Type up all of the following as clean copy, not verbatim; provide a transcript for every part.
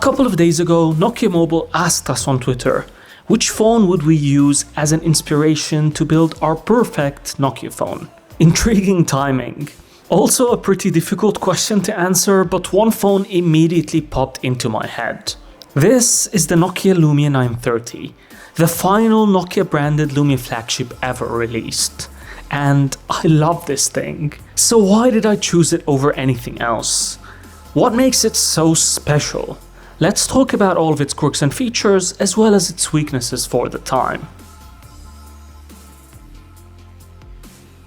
couple of days ago, Nokia Mobile asked us on Twitter, which phone would we use as an inspiration to build our perfect Nokia phone? Intriguing timing. Also a pretty difficult question to answer, but one phone immediately popped into my head. This is the Nokia Lumia 930, the final Nokia branded Lumia flagship ever released. And I love this thing. So why did I choose it over anything else? What makes it so special? Let's talk about all of its quirks and features, as well as its weaknesses for the time.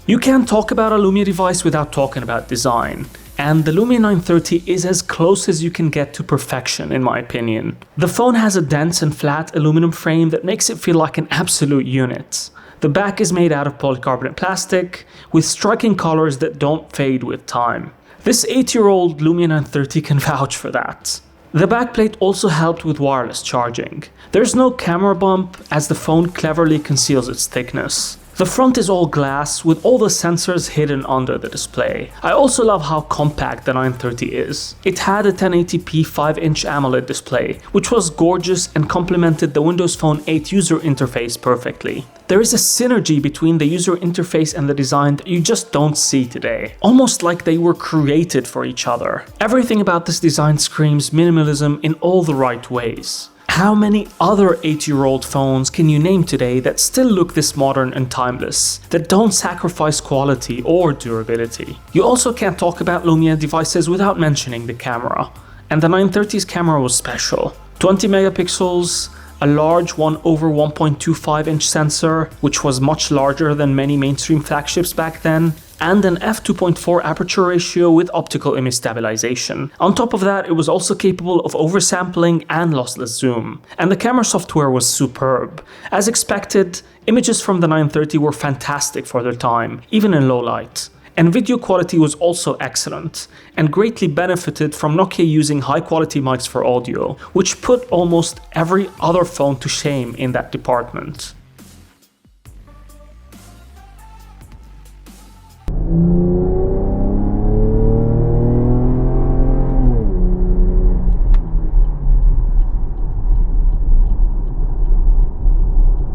You can't talk about a Lumia device without talking about design, and the Lumia 930 is as close as you can get to perfection in my opinion. The phone has a dense and flat aluminum frame that makes it feel like an absolute unit. The back is made out of polycarbonate plastic, with striking colors that don't fade with time. This 8-year-old Lumia 930 can vouch for that. The backplate also helped with wireless charging. There's no camera bump, as the phone cleverly conceals its thickness. The front is all glass, with all the sensors hidden under the display. I also love how compact the 930 is. It had a 1080p 5-inch AMOLED display, which was gorgeous and complemented the Windows Phone 8 user interface perfectly. There is a synergy between the user interface and the design that you just don't see today. Almost like they were created for each other. Everything about this design screams minimalism in all the right ways. How many other 8-year-old phones can you name today that still look this modern and timeless, that don't sacrifice quality or durability? You also can't talk about Lumia devices without mentioning the camera. And the 930's camera was special. 20 megapixels, a large 1/1.25-inch sensor, which was much larger than many mainstream flagships back then, and an f2.4 aperture ratio with optical image stabilization. On top of that, it was also capable of oversampling and lossless zoom. And the camera software was superb. As expected, images from the 930 were fantastic for their time, even in low light. And video quality was also excellent, and greatly benefited from Nokia using high-quality mics for audio, which put almost every other phone to shame in that department.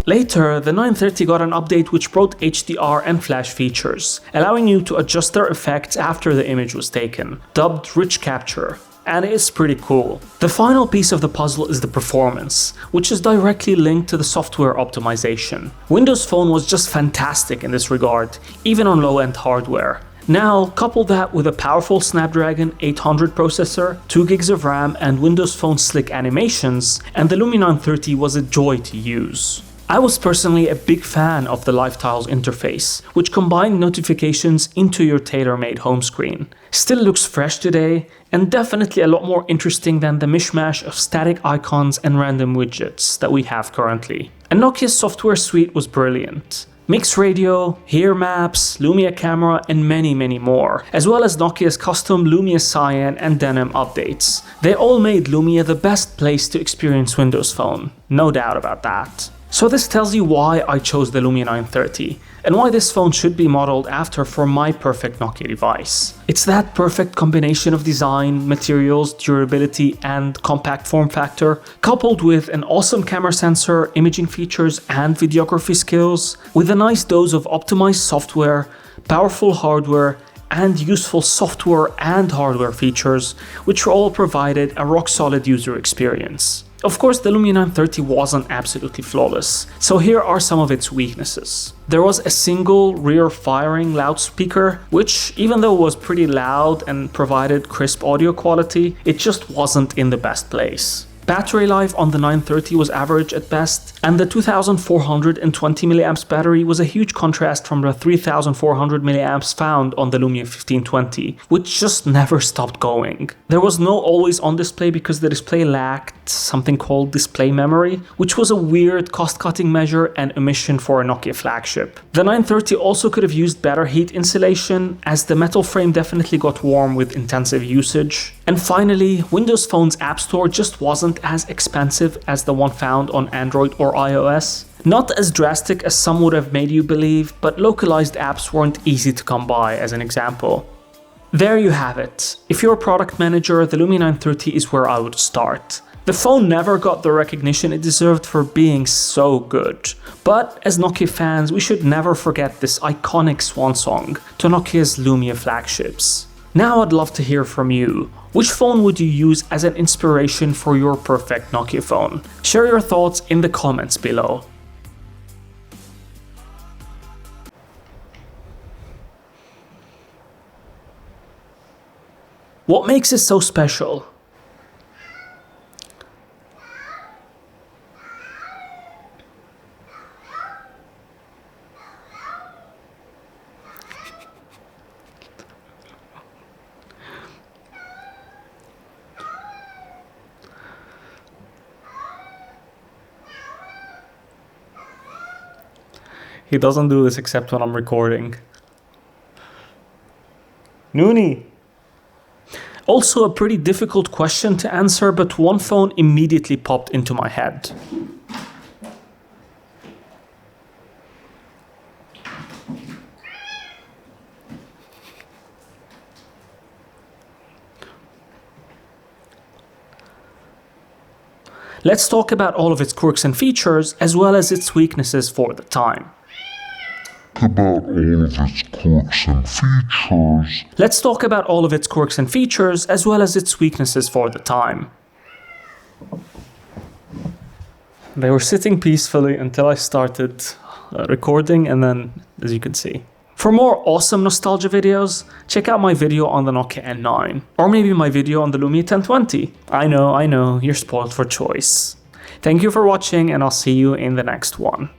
Later, the 930 got an update which brought HDR and flash features, allowing you to adjust their effects after the image was taken, dubbed Rich Capture, and it's pretty cool. The final piece of the puzzle is the performance, which is directly linked to the software optimization. Windows Phone was just fantastic in this regard, even on low-end hardware. Now, couple that with a powerful Snapdragon 800 processor, 2 gigs of RAM, and Windows Phone slick animations, and the Lumia 930 was a joy to use. I was personally a big fan of the Lifetiles interface, which combined notifications into your tailor-made home screen. Still looks fresh today, and definitely a lot more interesting than the mishmash of static icons and random widgets that we have currently. And Nokia's software suite was brilliant. Mix Radio, Here Maps, Lumia Camera, and many more, as well as Nokia's custom Lumia Cyan and Denim updates. They all made Lumia the best place to experience Windows Phone, no doubt about that. So this tells you why I chose the Lumia 930, and why this phone should be modeled after for my perfect Nokia device. It's that perfect combination of design, materials, durability, and compact form factor, coupled with an awesome camera sensor, imaging features, and videography skills, with a nice dose of optimized software, powerful hardware, and useful software and hardware features, which all provided a rock-solid user experience. Of course, the Lumia 930 wasn't absolutely flawless, so here are some of its weaknesses. There was a single rear-firing loudspeaker, which, even though was pretty loud and provided crisp audio quality, it just wasn't in the best place. Battery life on the 930 was average at best, and the 2420 mAh battery was a huge contrast from the 3400 mAh found on the Lumia 1520, which just never stopped going. There was no always on display because the display lacked something called display memory, which was a weird cost-cutting measure and omission for a Nokia flagship. The 930 also could have used better heat insulation, as the metal frame definitely got warm with intensive usage. And finally, Windows Phone's App Store just wasn't as expensive as the one found on Android or iOS. Not as drastic as some would have made you believe, but localized apps weren't easy to come by, as an example. There you have it. If you're a product manager, the Lumia 930 is where I would start. The phone never got the recognition it deserved for being so good. But as Nokia fans, we should never forget this iconic swan song to Nokia's Lumia flagships. Now I'd love to hear from you. Which phone would you use as an inspiration for your perfect Nokia phone? Share your thoughts in the comments below. What makes it so special? He doesn't do this except when I'm recording. Noonie! Also a pretty difficult question to answer, but one phone immediately popped into my head. Let's talk about all of its quirks and features, as well as its weaknesses for the time. Let's talk about all of its quirks and features, as well as its weaknesses for the time. They were sitting peacefully until I started recording, and then, as you can see. For more awesome nostalgia videos, check out my video on the Nokia N9, or maybe my video on the Lumia 1020. I know, you're spoiled for choice. Thank you for watching, and I'll see you in the next one.